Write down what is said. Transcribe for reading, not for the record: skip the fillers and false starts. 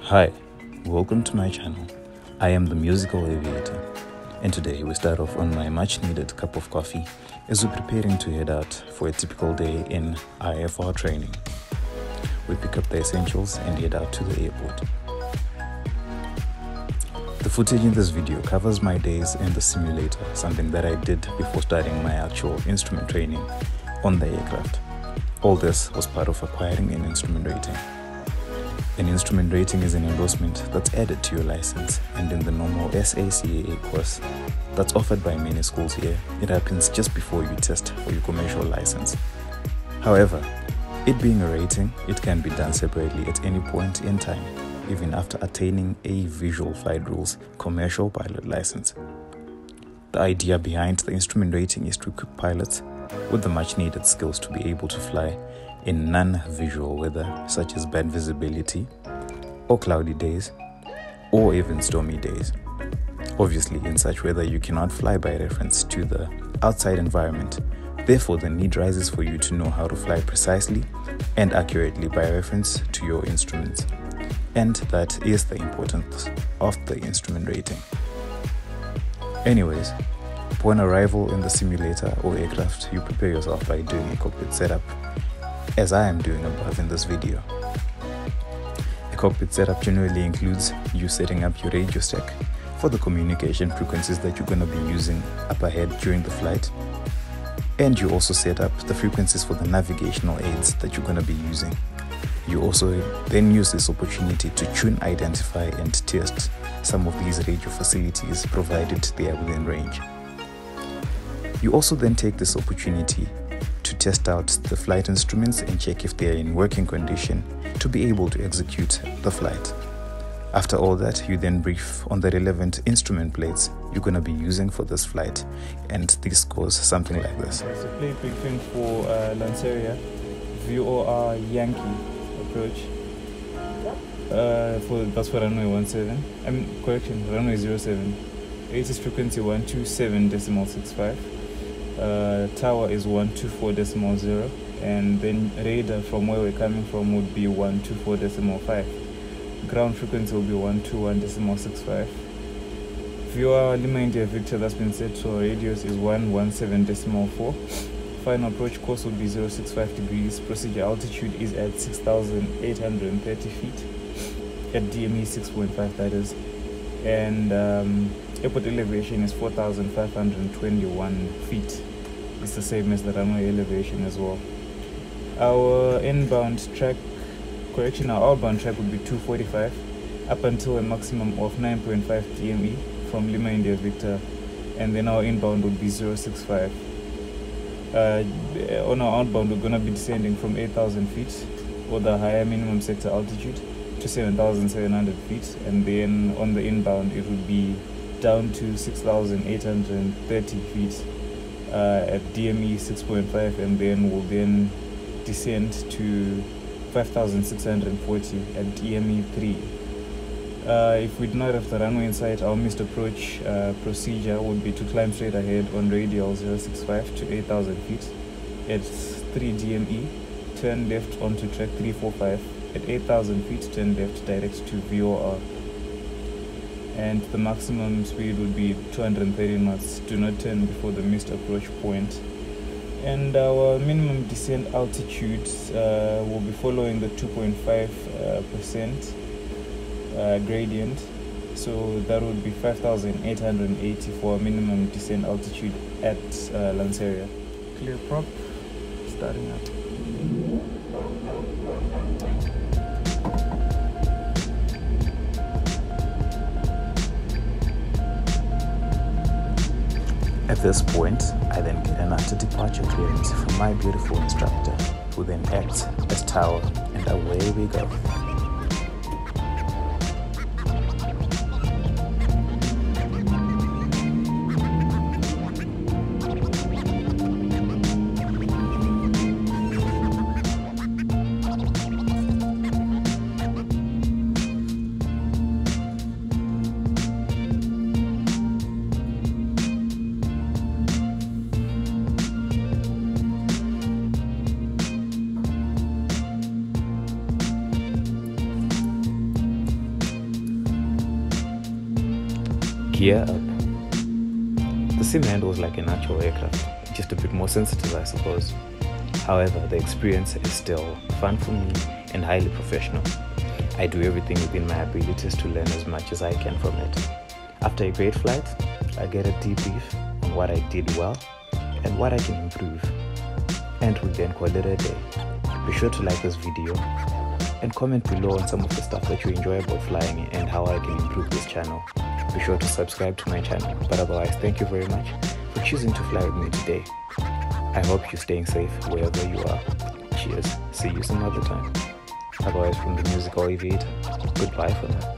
Hi, welcome to my channel. I am the Musical Aviator, and today we start off on my much needed cup of coffee as we're preparing to head out for a typical day in IFR training. We pick up the essentials and head out to the airport. The footage in this video covers my days in the simulator, something that I did before starting my actual instrument training on the aircraft. All this was part of acquiring an instrument rating. An instrument rating is an endorsement that's added to your license, and in the normal SACAA course that's offered by many schools here, it happens just before you test for your commercial license. However, it being a rating, it can be done separately at any point in time, even after attaining a Visual Flight Rules commercial pilot license. The idea behind the instrument rating is to equip pilots with the much needed skills to be able to fly in non-visual weather such as bad visibility or cloudy days or even stormy days. Obviously, in such weather you cannot fly by reference to the outside environment. Therefore, the need rises for you to know how to fly precisely and accurately by reference to your instruments. And that is the importance of the instrument rating. Anyways, upon arrival in the simulator or aircraft, you prepare yourself by doing a cockpit setup, as I am doing above in this video. A cockpit setup generally includes you setting up your radio stack for the communication frequencies that you're going to be using up ahead during the flight, and you also set up the frequencies for the navigational aids that you're going to be using. You also then use this opportunity to tune, identify, and test some of these radio facilities provided they are within range. You also then take this opportunity to test out the flight instruments and check if they are in working condition to be able to execute the flight. After all that, you then brief on the relevant instrument plates you're going to be using for this flight, and this goes something like this. So plate briefing for Lanseria, VOR Yankee approach. That's for runway 17. Runway 07. ATIS frequency 127.65. Tower is 124.0, and then radar from where we're coming from would be 124.5. Ground frequency will be 121.65. VOR Lima India Victor that's been set to our radius is 117.4. Final approach course will be 065 degrees. Procedure altitude is at 6,830 feet at DME 6.5, that is, and airport elevation is 4,521 feet. It's the same as the runway elevation as well. Our outbound track would be 245 up until a maximum of 9.5 DME from Lima India Victor, and then our inbound would be 065. On our outbound, we're going to be descending from 8,000 feet or the higher minimum sector altitude to 7,700 feet, and then on the inbound it would be down to 6,830 feet at DME 6.5, and then we'll then descend to 5,640 at DME 3. If we do not have the runway in sight, our missed approach procedure would be to climb straight ahead on radial 065 to 8,000 feet at 3 DME, turn left onto track 345 at 8,000 feet, turn left direct to VOR, and the maximum speed would be 230 knots. Do not turn before the missed approach point. And our minimum descent altitude will be following the 2.5% gradient, so that would be 5,880 for minimum descent altitude at Lanseria. Clear prop, starting up. At this point, I then get an after departure clearance from my beautiful instructor, who then acts as tower, and away we go. Gear up. The sim handles like an actual aircraft, just a bit more sensitive, I suppose. However, the experience is still fun for me and highly professional. I do everything within my abilities to learn as much as I can from it. After a great flight, I get a debrief on what I did well and what I can improve, and we then call it a day. Be sure to like this video and comment below on some of the stuff that you enjoy about flying and how I can improve this channel. Be sure to subscribe to my channel, but otherwise, thank you very much for choosing to fly with me today. I hope you're staying safe wherever you are. Cheers, see you some other time. Otherwise, from the Musical Aviator, goodbye for now.